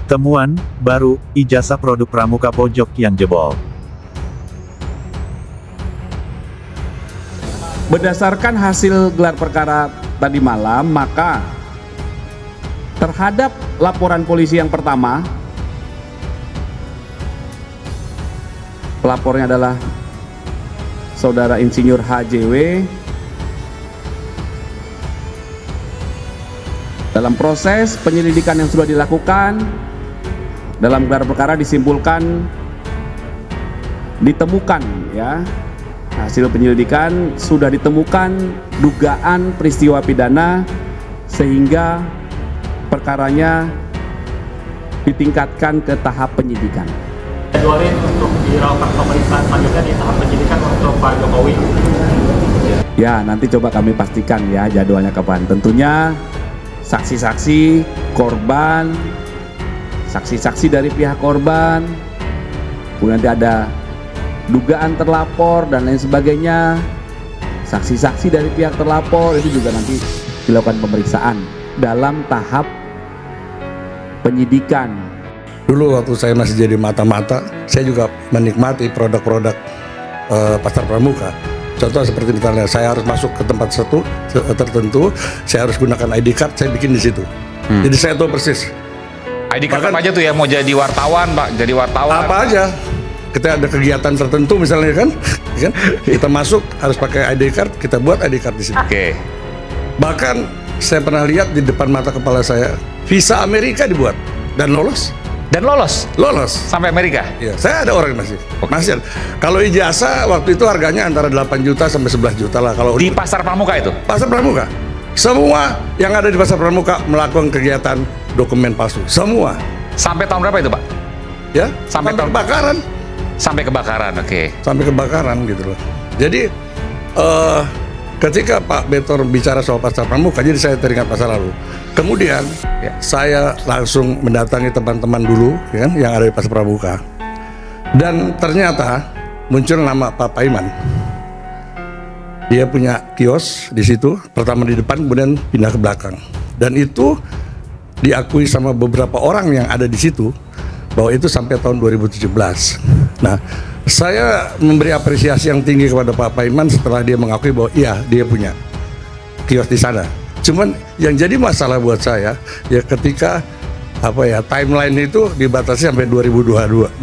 Temuan baru, ijazah produk pramuka pojok yang jebol. Berdasarkan hasil gelar perkara tadi malam, maka terhadap laporan polisi yang pertama, pelapornya adalah Saudara Insinyur HJW. Dalam proses penyelidikan yang sudah dilakukan, dalam gelar perkara disimpulkan, ditemukan ya, hasil penyelidikan sudah ditemukan dugaan peristiwa pidana sehingga perkaranya ditingkatkan ke tahap penyidikan. Jadwalin untuk dilakukan pemeriksaan selanjutnya di tahap penyidikan untuk Pak Jokowi. Ya, nanti coba kami pastikan ya jadwalnya kapan. Tentunya saksi-saksi korban, saksi-saksi dari pihak korban, kemudian nanti ada dugaan terlapor dan lain sebagainya, saksi-saksi dari pihak terlapor, itu juga nanti dilakukan pemeriksaan dalam tahap penyidikan. Dulu waktu saya masih jadi mata-mata, saya juga menikmati produk-produk pasar pramuka. Contoh seperti misalnya saya harus masuk ke tempat tertentu, saya harus gunakan ID card, saya bikin di situ. Jadi saya tahu persis. ID card apa aja tuh ya, mau jadi wartawan Pak, jadi wartawan. Apa aja. Kita ada kegiatan tertentu misalnya kan, kita masuk harus pakai ID card, kita buat ID card di situ. Oke. Bahkan saya pernah lihat di depan mata kepala saya, visa Amerika dibuat dan lolos. Dan lolos? Lolos. Sampai Amerika? Ya, saya ada orang masih ada. Kalau ijazah waktu itu harganya antara 8 juta sampai 11 juta lah. Kalau di pasar pramuka itu? Pasar pramuka. Semua yang ada di pasar pramuka melakukan kegiatan dokumen palsu. Semua. Sampai tahun berapa itu Pak? Ya, sampai tahun kebakaran. Sampai kebakaran, oke. Sampai kebakaran gitu loh. Jadi ketika Pak Betor bicara soal pasar pramuka, jadi saya teringat masa lalu. Kemudian saya langsung mendatangi teman-teman dulu ya, yang ada di pasar pramuka. Dan ternyata muncul nama Pak Paiman. Dia punya kios di situ, pertama di depan kemudian pindah ke belakang. Dan itu diakui sama beberapa orang yang ada di situ bahwa itu sampai tahun 2017. Nah, saya memberi apresiasi yang tinggi kepada Pak Paiman setelah dia mengakui bahwa iya dia punya kios di sana. Cuman yang jadi masalah buat saya ya ketika timeline itu dibatasi sampai 2002.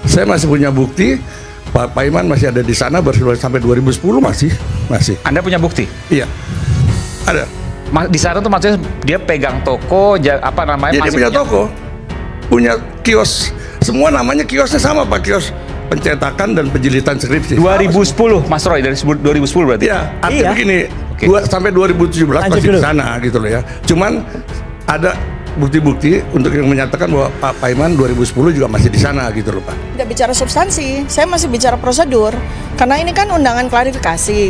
Saya masih punya bukti Pak Paiman masih ada di sana sampai 2010 masih. Anda punya bukti? Iya. Ada. Di sana tuh maksudnya dia pegang toko, apa namanya? Dia punya toko, punya kios. Semua namanya kiosnya sama Pak, kios pencetakan dan penjilitan skripsi. 2010 Mas Roy, dari 2010 berarti? Iya, artinya begini, sampai 2017 masih di sana gitu loh ya. Cuman ada bukti-bukti untuk yang menyatakan bahwa Pak Paiman 2010 juga masih di sana gitu loh Pak. Tidak bicara substansi, saya masih bicara prosedur. Karena ini kan undangan klarifikasi.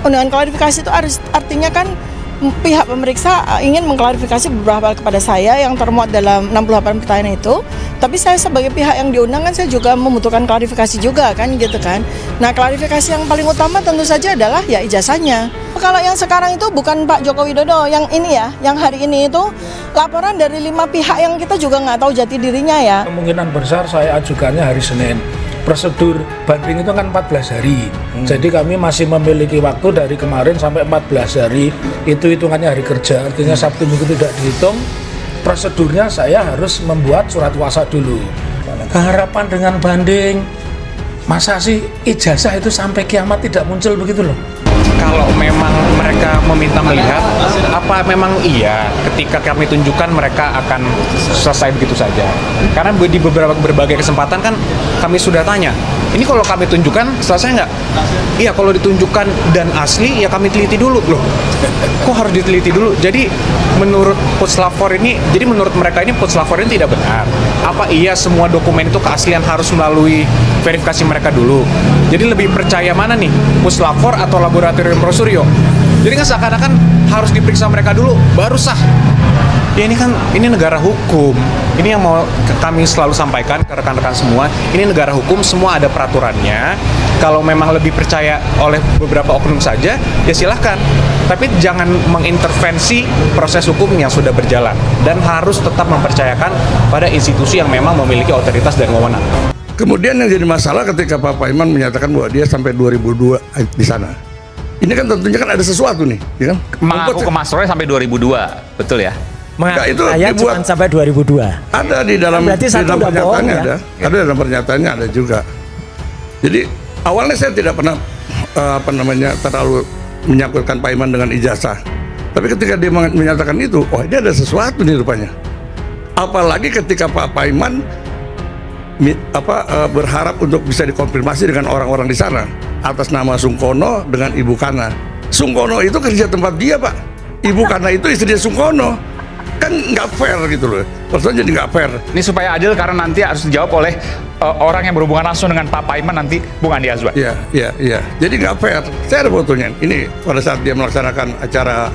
Undangan klarifikasi itu artinya kan pihak pemeriksa ingin mengklarifikasi beberapa hal kepada saya yang termuat dalam 68 pertanyaan itu. Tapi saya sebagai pihak yang diundang kan saya juga membutuhkan klarifikasi juga kan gitu kan. Nah, klarifikasi yang paling utama tentu saja adalah ya ijazahnya. Kalau yang sekarang itu bukan Pak Joko Widodo, yang ini ya, yang hari ini itu laporan dari 5 pihak yang kita juga nggak tahu jati dirinya ya. Kemungkinan besar saya ajukannya hari Senin. Prosedur banding itu kan 14 hari. Jadi kami masih memiliki waktu dari kemarin sampai 14 hari. Itu hitungannya hari kerja, artinya Sabtu Minggu tidak dihitung. Prosedurnya saya harus membuat surat kuasa dulu. Harapan dengan banding, masa sih ijazah itu sampai kiamat tidak muncul begitu loh. Kalau memang mereka meminta melihat, apa memang iya ketika kami tunjukkan mereka akan selesai begitu saja? Karena di berbagai kesempatan kan kami sudah tanya, ini kalau kami tunjukkan selesai nggak? Iya, kalau ditunjukkan dan asli ya kami teliti dulu loh. Kok harus diteliti dulu? Jadi menurut Puslapor ini, jadi menurut mereka ini Puslapor ini tidak benar. Apa iya semua dokumen itu keaslian harus melalui verifikasi mereka dulu? Jadi lebih percaya mana nih, Puslapor atau laboratorium Prosuryo? Jadi kan seakan-akan harus diperiksa mereka dulu baru sah. ya ini negara hukum. Ini yang mau kami selalu sampaikan ke rekan-rekan semua. Ini negara hukum, semua ada peraturannya. Kalau memang lebih percaya oleh beberapa oknum saja, ya silahkan. Tapi jangan mengintervensi proses hukum yang sudah berjalan. Dan harus tetap mempercayakan pada institusi yang memang memiliki otoritas dan wewenang. Kemudian yang jadi masalah ketika Pak Paiman menyatakan bahwa dia sampai 2002 di sana. Ini kan tentunya kan ada sesuatu nih, ya kan? Mengaku ke Mas Roy sampai 2002, betul ya? Enggak, itu saya cuma dibuat sampai 2002. Ada di dalam, berarti di dalam udah bohong, pernyataannya ya? ada dalam pernyataannya ada juga. Jadi awalnya saya tidak pernah terlalu menyangkutkan Pak Iman dengan ijazah. Tapi ketika dia menyatakan itu, oh ini ada sesuatu nih rupanya. Apalagi ketika Pak Iman berharap untuk bisa dikonfirmasi dengan orang-orang di sana atas nama Sungkono dengan Ibu Kana. Sungkono itu kerja tempat dia, Pak. Ibu Kana itu istri Sungkono. Kan nggak fair gitu loh. Maksudnya jadi nggak fair. Ini supaya adil karena nanti harus dijawab oleh orang yang berhubungan langsung dengan Pak Paiman nanti, Bung Andi Azwan. Iya. Jadi nggak fair. Saya ada fotonya. Ini pada saat dia melaksanakan acara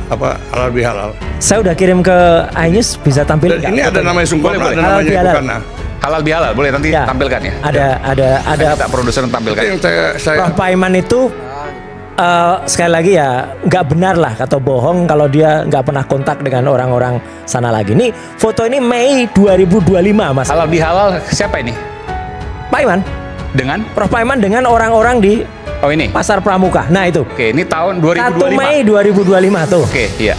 halal bihalal. Saya udah kirim ke iNews, bisa tampil. Ini ada namanya Sungkono, ada namanya Ibu Kana. Halal bihalal, boleh nanti tampilkan ya. Ada. Kita produser tampilkan. Yang saya Prof. Paiman itu sekali lagi ya nggak benar lah atau bohong kalau dia nggak pernah kontak dengan orang-orang sana lagi. Ini foto ini Mei 2025, Mas. Halal bihalal siapa ini? Paiman. Dengan? Prof. Paiman dengan orang-orang di ini Pasar Pramuka. Nah itu. Oke, ini tahun 2025. 1 Mei 2025 tuh. Oke, iya.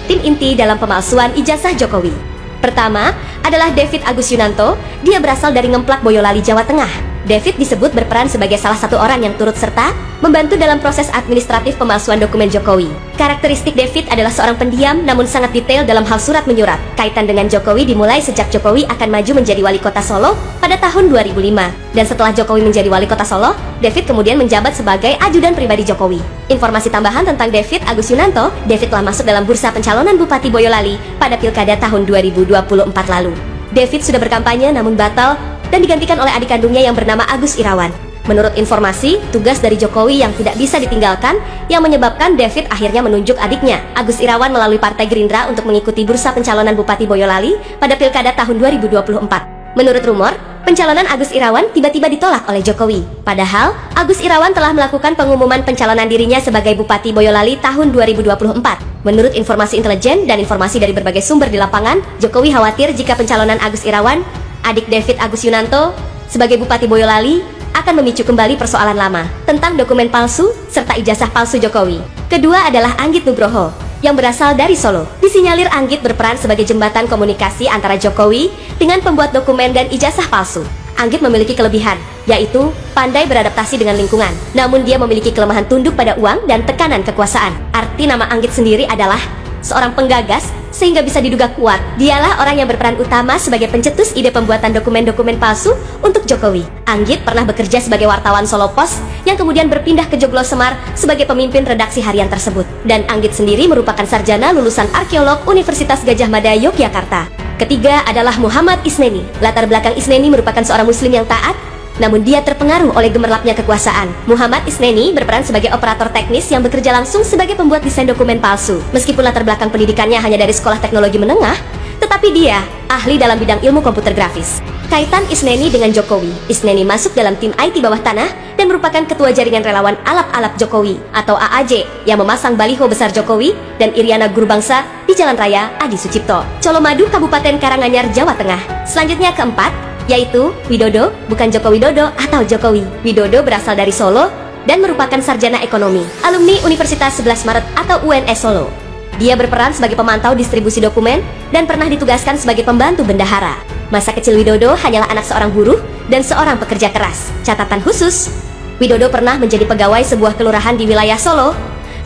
Tim inti dalam pemalsuan ijazah Jokowi. Pertama adalah David Agus Yunanto. Dia berasal dari Ngemplak, Boyolali, Jawa Tengah. David disebut berperan sebagai salah satu orang yang turut serta membantu dalam proses administratif pemalsuan dokumen Jokowi. Karakteristik David adalah seorang pendiam namun sangat detail dalam hal surat menyurat. Kaitan dengan Jokowi dimulai sejak Jokowi akan maju menjadi wali kota Solo pada tahun 2005. Dan setelah Jokowi menjadi wali kota Solo, David kemudian menjabat sebagai ajudan pribadi Jokowi. Informasi tambahan tentang David Agus Yunanto, David telah masuk dalam bursa pencalonan Bupati Boyolali pada Pilkada tahun 2024 lalu. David sudah berkampanye namun batal dan digantikan oleh adik kandungnya yang bernama Agus Irawan. Menurut informasi, tugas dari Jokowi yang tidak bisa ditinggalkan yang menyebabkan David akhirnya menunjuk adiknya, Agus Irawan, melalui Partai Gerindra untuk mengikuti bursa pencalonan Bupati Boyolali pada Pilkada tahun 2024. Menurut rumor, pencalonan Agus Irawan tiba-tiba ditolak oleh Jokowi. Padahal, Agus Irawan telah melakukan pengumuman pencalonan dirinya sebagai Bupati Boyolali tahun 2024. Menurut informasi intelijen dan informasi dari berbagai sumber di lapangan, Jokowi khawatir jika pencalonan Agus Irawan, adik David Agus Yunanto, sebagai Bupati Boyolali akan memicu kembali persoalan lama tentang dokumen palsu serta ijazah palsu Jokowi. Kedua adalah Anggit Nugroho yang berasal dari Solo. Disinyalir Anggit berperan sebagai jembatan komunikasi antara Jokowi dengan pembuat dokumen dan ijazah palsu. Anggit memiliki kelebihan, yaitu pandai beradaptasi dengan lingkungan. Namun dia memiliki kelemahan tunduk pada uang dan tekanan kekuasaan. Arti nama Anggit sendiri adalah seorang penggagas, sehingga bisa diduga kuat dialah orang yang berperan utama sebagai pencetus ide pembuatan dokumen-dokumen palsu untuk Jokowi. Anggit pernah bekerja sebagai wartawan Solo Post yang kemudian berpindah ke Joglo Semar sebagai pemimpin redaksi harian tersebut. Dan Anggit sendiri merupakan sarjana lulusan arkeolog Universitas Gadjah Mada, Yogyakarta. Ketiga adalah Muhammad Isneni. Latar belakang Isneni merupakan seorang muslim yang taat, namun dia terpengaruh oleh gemerlapnya kekuasaan. Muhammad Isneni berperan sebagai operator teknis yang bekerja langsung sebagai pembuat desain dokumen palsu. Meskipun latar belakang pendidikannya hanya dari sekolah teknologi menengah, tetapi dia ahli dalam bidang ilmu komputer grafis. Kaitan Isneni dengan Jokowi. Isneni masuk dalam tim IT bawah tanah dan merupakan ketua jaringan relawan Alap-Alap Jokowi atau AAJ yang memasang baliho besar Jokowi dan Iriana Gurbangsa di Jalan Raya Adi Sucipto, Colomadu, Kabupaten Karanganyar, Jawa Tengah. Selanjutnya keempat, yaitu Widodo, bukan Joko Widodo atau Jokowi. Widodo berasal dari Solo dan merupakan sarjana ekonomi, alumni Universitas 11 Maret atau UNS Solo. Dia berperan sebagai pemantau distribusi dokumen dan pernah ditugaskan sebagai pembantu bendahara. Masa kecil Widodo hanyalah anak seorang buruh dan seorang pekerja keras. Catatan khusus, Widodo pernah menjadi pegawai sebuah kelurahan di wilayah Solo.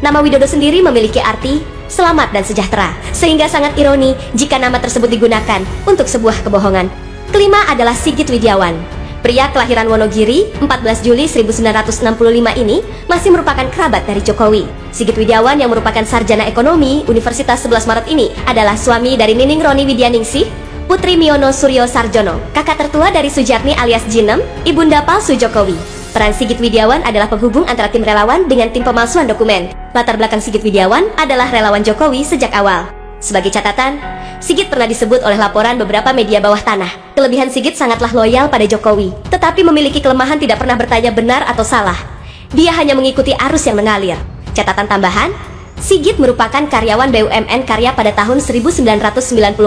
Nama Widodo sendiri memiliki arti selamat dan sejahtera, sehingga sangat ironi jika nama tersebut digunakan untuk sebuah kebohongan. Kelima adalah Sigit Widiawan. Pria kelahiran Wonogiri 14 Juli 1965 ini masih merupakan kerabat dari Jokowi. Sigit Widiawan yang merupakan sarjana ekonomi Universitas 11 Maret ini adalah suami dari Nining Roni Widyaningsih, Putri Miono Suryo Sarjono, kakak tertua dari Sujarni alias Jinem, ibunda palsu Jokowi. Peran Sigit Widiawan adalah penghubung antara tim relawan dengan tim pemalsuan dokumen. Latar belakang Sigit Widiawan adalah relawan Jokowi sejak awal. Sebagai catatan, Sigit pernah disebut oleh laporan beberapa media bawah tanah. Kelebihan Sigit sangatlah loyal pada Jokowi, tetapi memiliki kelemahan tidak pernah bertanya benar atau salah. Dia hanya mengikuti arus yang mengalir. Catatan tambahan, Sigit merupakan karyawan BUMN Karya pada tahun 1994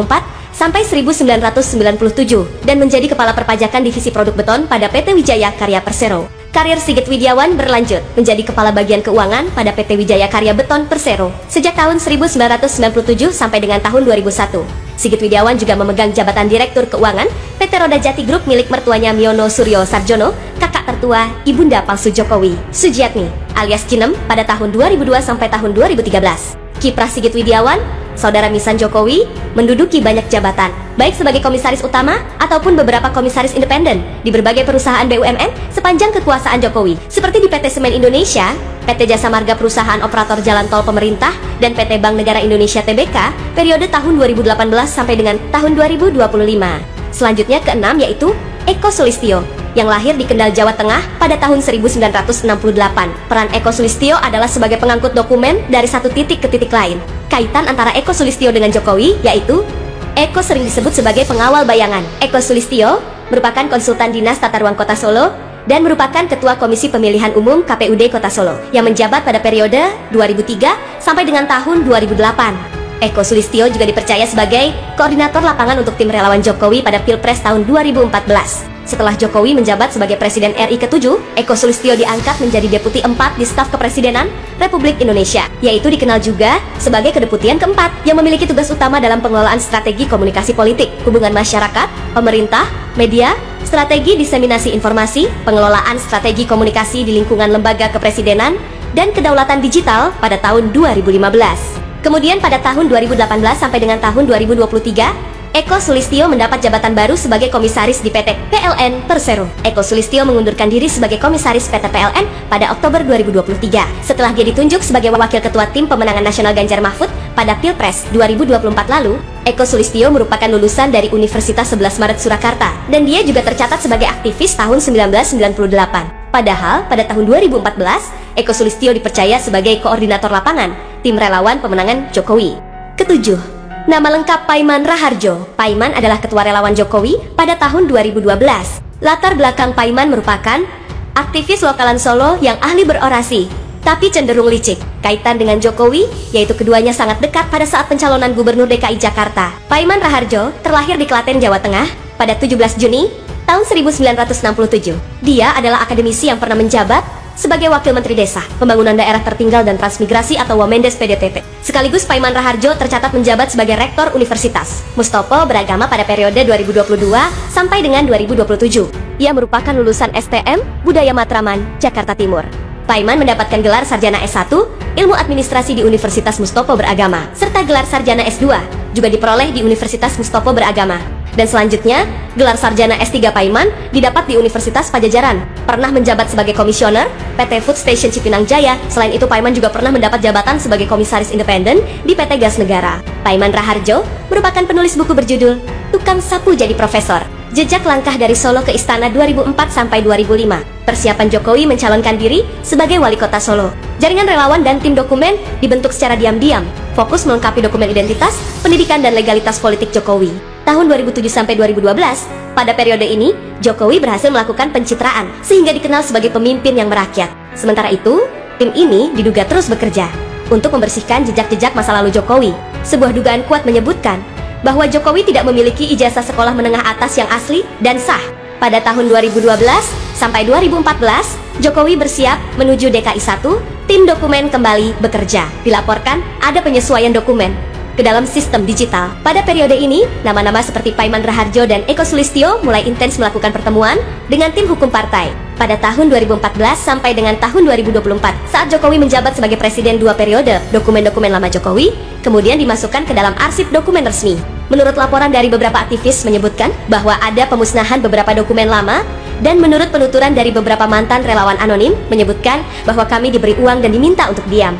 sampai 1997 dan menjadi kepala perpajakan divisi produk beton pada PT Wijaya Karya Persero. Karir Sigit Widiawan berlanjut menjadi kepala bagian keuangan pada PT Wijaya Karya Beton Persero sejak tahun 1997 sampai dengan tahun 2001. Sigit Widiawan juga memegang jabatan Direktur Keuangan PT Roda Jati Group milik mertuanya Miono Suryo Sarjono, kakak tertua Ibunda palsu Jokowi, Sujiatmi alias Cinem pada tahun 2002 sampai tahun 2013. Kiprah Sigit Widiawan, saudara misan Jokowi, menduduki banyak jabatan, baik sebagai komisaris utama ataupun beberapa komisaris independen di berbagai perusahaan BUMN sepanjang kekuasaan Jokowi, seperti di PT Semen Indonesia, PT Jasa Marga Perusahaan Operator Jalan Tol Pemerintah, dan PT Bank Negara Indonesia Tbk periode tahun 2018 sampai dengan tahun 2025. Selanjutnya keenam yaitu Eko Sulistyo, yang lahir di Kendal, Jawa Tengah pada tahun 1968. Peran Eko Sulistyo adalah sebagai pengangkut dokumen dari satu titik ke titik lain. Kaitan antara Eko Sulistyo dengan Jokowi yaitu Eko sering disebut sebagai pengawal bayangan. Eko Sulistyo merupakan konsultan Dinas Tata Ruang Kota Solo dan merupakan Ketua Komisi Pemilihan Umum KPUD Kota Solo yang menjabat pada periode 2003 sampai dengan tahun 2008. Eko Sulistyo juga dipercaya sebagai koordinator lapangan untuk tim relawan Jokowi pada Pilpres tahun 2014. Setelah Jokowi menjabat sebagai Presiden RI ke-7, Eko Sulistyo diangkat menjadi Deputi 4 di Staf Kepresidenan Republik Indonesia, yaitu dikenal juga sebagai Kedeputian ke-4 yang memiliki tugas utama dalam pengelolaan strategi komunikasi politik, hubungan masyarakat, pemerintah, media, strategi diseminasi informasi, pengelolaan strategi komunikasi di lingkungan lembaga kepresidenan, dan kedaulatan digital pada tahun 2015. Kemudian pada tahun 2018 sampai dengan tahun 2023, Eko Sulistyo mendapat jabatan baru sebagai komisaris di PT PLN Persero. Eko Sulistyo mengundurkan diri sebagai komisaris PT PLN pada Oktober 2023 setelah dia ditunjuk sebagai wakil ketua tim pemenangan nasional Ganjar Mahfud pada Pilpres 2024 lalu. Eko Sulistyo merupakan lulusan dari Universitas 11 Maret Surakarta dan dia juga tercatat sebagai aktivis tahun 1998. Padahal pada tahun 2014, Eko Sulistyo dipercaya sebagai koordinator lapangan tim relawan pemenangan Jokowi. Ketujuh, nama lengkap Paiman Raharjo. Paiman adalah ketua relawan Jokowi pada tahun 2012. Latar belakang Paiman merupakan aktivis lokalan Solo yang ahli berorasi, tapi cenderung licik. Kaitan dengan Jokowi, yaitu keduanya sangat dekat pada saat pencalonan Gubernur DKI Jakarta. Paiman Raharjo terlahir di Klaten, Jawa Tengah pada 17 Juni tahun 1967. Dia adalah akademisi yang pernah menjabat sebagai Wakil Menteri Desa, Pembangunan Daerah Tertinggal dan Transmigrasi atau Wamendes PDTT. Sekaligus Paiman Raharjo tercatat menjabat sebagai Rektor Universitas Mustopo beragama pada periode 2022 sampai dengan 2027. Ia merupakan lulusan STM Budaya Matraman, Jakarta Timur. Paiman mendapatkan gelar Sarjana S1 Ilmu Administrasi di Universitas Mustopo Beragama, serta gelar Sarjana S2 juga diperoleh di Universitas Mustopo Beragama. Dan selanjutnya, gelar Sarjana S3 Paiman didapat di Universitas Pajajaran. Pernah menjabat sebagai komisioner PT Food Station Cipinang Jaya. Selain itu, Paiman juga pernah mendapat jabatan sebagai komisaris independen di PT Gas Negara. Paiman Raharjo merupakan penulis buku berjudul Tukang Sapu Jadi Profesor, Jejak Langkah dari Solo ke Istana 2004 sampai 2005. Persiapan Jokowi mencalonkan diri sebagai Wali Kota Solo. Jaringan relawan dan tim dokumen dibentuk secara diam-diam, fokus melengkapi dokumen identitas, pendidikan dan legalitas politik Jokowi. Tahun 2007 sampai 2012, pada periode ini, Jokowi berhasil melakukan pencitraan sehingga dikenal sebagai pemimpin yang merakyat. Sementara itu, tim ini diduga terus bekerja untuk membersihkan jejak-jejak masa lalu Jokowi. Sebuah dugaan kuat menyebutkan bahwa Jokowi tidak memiliki ijazah sekolah menengah atas yang asli dan sah. Pada tahun 2012 sampai 2014, Jokowi bersiap menuju DKI 1, tim dokumen kembali bekerja. Dilaporkan ada penyesuaian dokumen ke dalam sistem digital. Pada periode ini, nama-nama seperti Paiman Raharjo dan Eko Sulistyo mulai intens melakukan pertemuan dengan tim hukum partai. Pada tahun 2014 sampai dengan tahun 2024, saat Jokowi menjabat sebagai presiden 2 periode, dokumen-dokumen lama Jokowi kemudian dimasukkan ke dalam arsip dokumen resmi. Menurut laporan dari beberapa aktivis menyebutkan bahwa ada pemusnahan beberapa dokumen lama, dan menurut penuturan dari beberapa mantan relawan anonim menyebutkan bahwa kami diberi uang dan diminta untuk diam.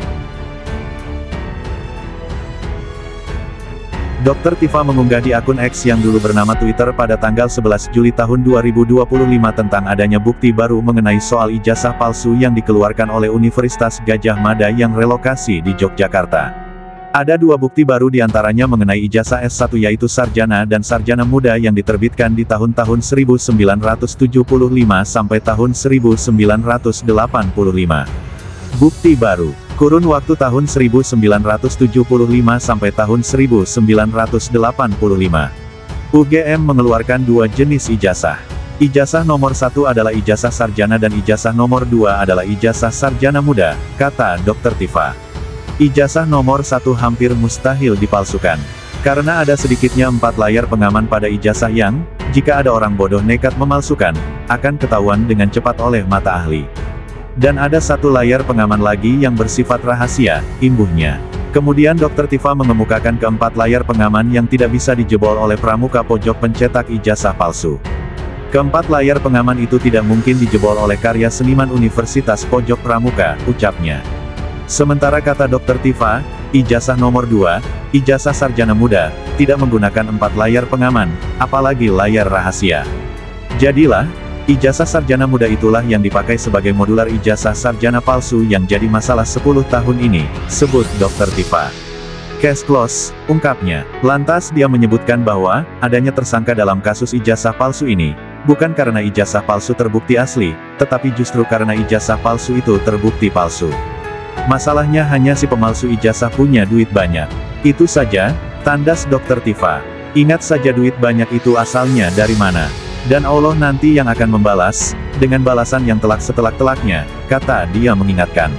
Dr. Tifa mengunggah di akun X yang dulu bernama Twitter pada tanggal 11 Juli tahun 2025 tentang adanya bukti baru mengenai soal ijazah palsu yang dikeluarkan oleh Universitas Gadjah Mada yang relokasi di Yogyakarta. Ada dua bukti baru diantaranya mengenai ijazah S1 yaitu sarjana dan sarjana muda yang diterbitkan di tahun-tahun 1975 sampai tahun 1985. Bukti baru, kurun waktu tahun 1975 sampai tahun 1985. UGM mengeluarkan dua jenis ijazah. Ijazah nomor 1 adalah ijazah sarjana dan ijazah nomor 2 adalah ijazah sarjana muda, kata Dr. Tifa. Ijazah nomor 1 hampir mustahil dipalsukan. Karena ada sedikitnya 4 layar pengaman pada ijazah yang, jika ada orang bodoh nekat memalsukan, akan ketahuan dengan cepat oleh mata ahli. Dan ada 1 layar pengaman lagi yang bersifat rahasia, imbuhnya. Kemudian Dr. Tifa mengemukakan keempat layar pengaman yang tidak bisa dijebol oleh pramuka pojok pencetak ijazah palsu. Keempat layar pengaman itu tidak mungkin dijebol oleh karya seniman Universitas Pojok Pramuka, ucapnya. Sementara kata Dr. Tifa, ijazah nomor 2, ijazah sarjana muda, tidak menggunakan 4 layar pengaman, apalagi layar rahasia. Jadilah, ijazah sarjana muda itulah yang dipakai sebagai modular ijazah sarjana palsu yang jadi masalah 10 tahun ini, sebut Dr. Tifa. Case close, ungkapnya. Lantas dia menyebutkan bahwa, adanya tersangka dalam kasus ijazah palsu ini, bukan karena ijazah palsu terbukti asli, tetapi justru karena ijazah palsu itu terbukti palsu. Masalahnya hanya si pemalsu ijazah punya duit banyak. Itu saja, tandas Dr. Tifa. Ingat saja duit banyak itu asalnya dari mana. Dan Allah nanti yang akan membalas, dengan balasan yang telak setelak-telaknya, kata dia mengingatkan.